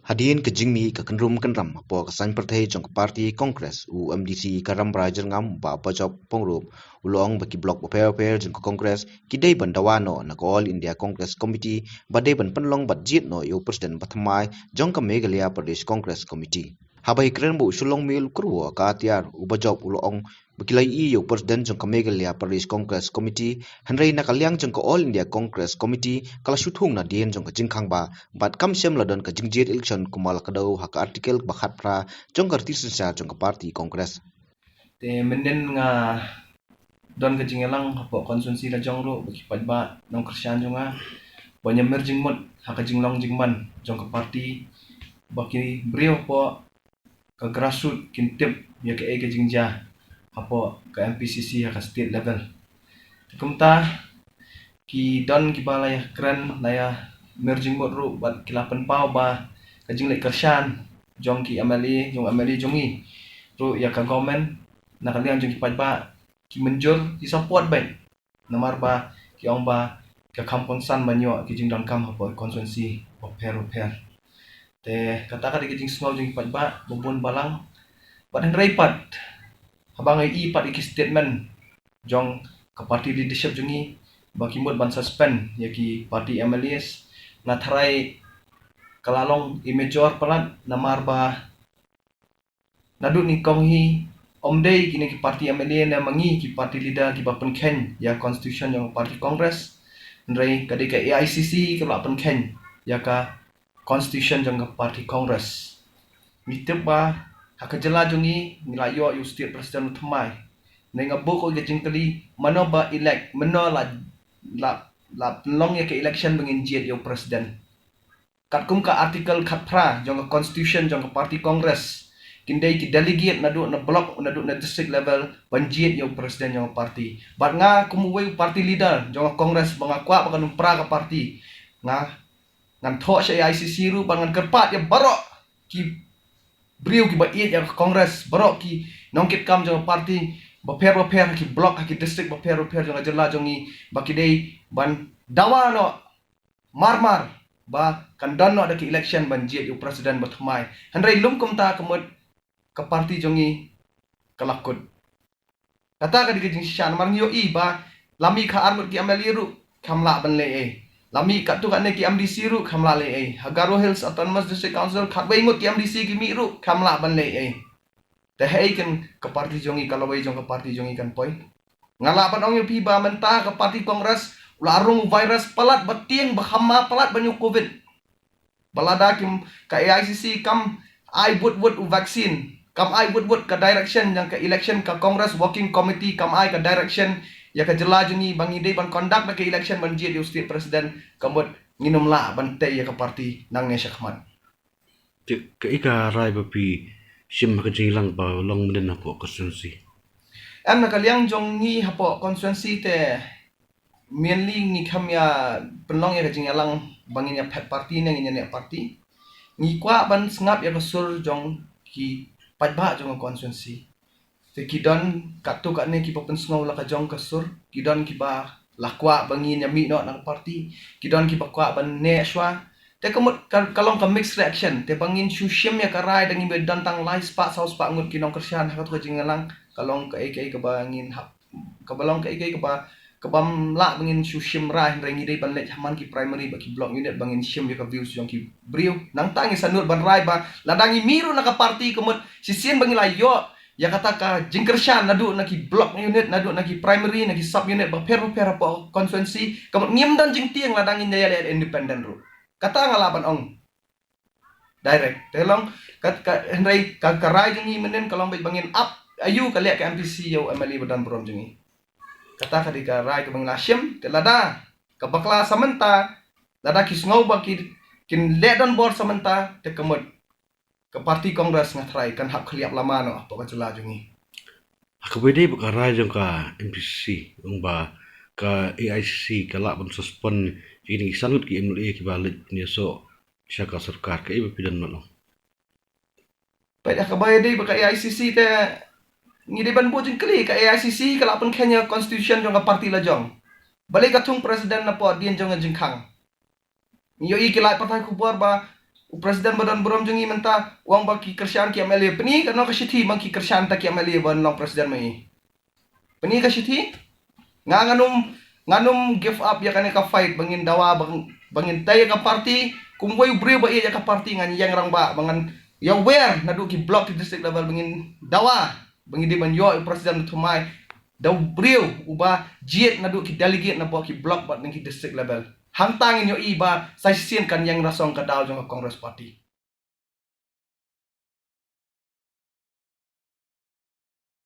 Hadiin ke jingmi ke kenrum kenram po kesan pertai jong parti kongres UMDC karam brajer ngam ba pajok pongrum ulong baki blok pair jong kongres kidai bandawano na all India Congress Committee badai ban penlong badjit no yo presiden bathamai jong ka Meghalaya Pradesh Congress Committee habai kren bu sulong mil kruwa ka tiar ubajok ulong bakilai yo presiden jong ka Meghalaya Pradesh Congress Committee hanrei na kalyang jong ka All India Congress Committee kala shuthung na dien jong ka jingkhang ba bat kam sem ladon ka jingjet election kumal kadau hak artikel bakhat pra jong ka tisya jong ka parti Congress te menen nga don ka jingelang hapo konsumsi la jong ro baki padba nong kersian jonga banyak merjing mot haka jinglong jingman jong ka parti baki brio po ka grassroots kintip ya ka ege jingja hapo ka MPCC haka state level kumta ki don ki bala ya keren na ya merjing mot ro bat kilapan pau ba ka jingle kersian jong ki MLA jongi ro ya ka government nakalian jong ki padba ki menjur ki support baik namar ba ki ong ba ka kampung san banyo ki jing don kam hapo konstituensi oper te kata ka ki jing small jing padba bubun balang badan reipat habang ai pat iki statement jong ka party leadership jongi baki mut ban suspend ya ki party MLAs na tharai kalalong imajor palat namar ba nadu ni kong hi omdei kini ki parti MLA na mangi ki parti leader ki bapen ken ya constitution yang parti congress ndrei kadika AICC ki bapen ken ya ka constitution yang parti congress mitep ba hakajela jungi nilayo yu state president thamai nenga boko ge jingkali mano ba elect mano la long ya ke election bengin jet yu president katkum ka artikel khatra yang constitution yang parti congress kindai ki delegate na block na district level banjit yung presiden yung party bat nga kumuway party leader yung congress mga kwa bakan pra ka party nga ngan tho siya ICC ru bangan kerpat ya barok ki brio ki bait ya congress barok ki nongkit kam yung party baper ki block ki district baper yung jela jongi bakidei ban dawa no marmar ba kandan no ada ki election banjit yung presiden batmai handrai lum kumta kemut ke parti jongi kelakut kata ka digajing shan marang yo i ba lami kha armut ki ameli ru khamla ban le e lami ka tu ka ne ki MDC ru khamla le e Hagaro Hills Autonomous District Council khatbai ngut ki MDC ki mi ru khamla ban le e te hei kan ke parti jongi kalawai jong ke parti jongi kan poi ngala ban ong yo pi ba menta ke parti kongres larung virus palat batieng bahama palat banyu covid balada kim ka AICC kam I would vaccine kam ai would ka direction yang ka election ka congress working committee kam ai ka direction ya ka jela jungi bangi dei ban conduct ka election ban jid state president kamut nginum la ban te ya ka party nang ne shakmat ka ika rai ba pi sim ka jinglang ba long den na po constituency am na kalyang jong ni hapo constituency te mainly ni khamya penlong ya ka jingalang bangi ya party nang ne party ni kwa ban sngap ya ka sur jong ki padba jong constituency te kidon katu ka ne ki papen snow la ka jong kasur kidon ki ba lakwa bangin ya mi no nang party kidon ki bakwa ban ne shwa te kamut kalong ka mixed reaction te bangin shushim ya karai dangi be dantang lai spa saus pa ngut kinong kersian hakat ko jingalang kalong ka ek ka bangin ka balong ka ek ka ba kabam la bangin shushim rai rangi dei ban let haman ki primary ba ki block unit bangin shim ya ka views jong ki brio nang tangi sanur ban rai ba ladangi miru na ka party kamut sisien bangin la yo ya kata ka jingkershan nadu na ki block unit nadu na ki primary na ki sub unit ba per po constituency kamut ngim dan jing tiang ladangi ya independent ru kata ngalaban ong direct telong kat ka hendrai ka karai jingi menen kalong bai bangin up ayu ka lek ka MPC yo MLA badan prom jingi kata ka di ka rai ka bangin asyam te lada ka bakla samanta lada ki sngow ba ki kin ledan board samanta te kamut ke parti kongres ngatrai kan hak khliap lama no apa kacula jungi akabede ba rai jong ka MPC ung ba ka AICC ka la ban suspend ini sanut ki MLA ki balik ni so syaka sarkar ka iba pidan no pada kabaya dei ba ka AICC te ngide ban bo jing kli ka AICC ka lapan Kenya constitution jong ka parti la jong balik ka thung president na po dien jong jing khang yo i ki lai patai ku bor ba Presiden badan berom jungi menta uang baki kersian ki MLA peni karena kasithi bangki kersian ta ki MLA ban long presiden mai. Peni kasithi nganum give up ya kan ka fight bangin dawa bangin tay ka party kumboy bre ba ya ka party ngan yang rang ba bangan ya where nadu ki block di district level bangin dawa bangin di ban yo presiden thumai daw bre uba jiet nadu ki delegate na bo ki block ba ki district level hantang inyo iba sa sien kan yang rasong ka daw jong Congress party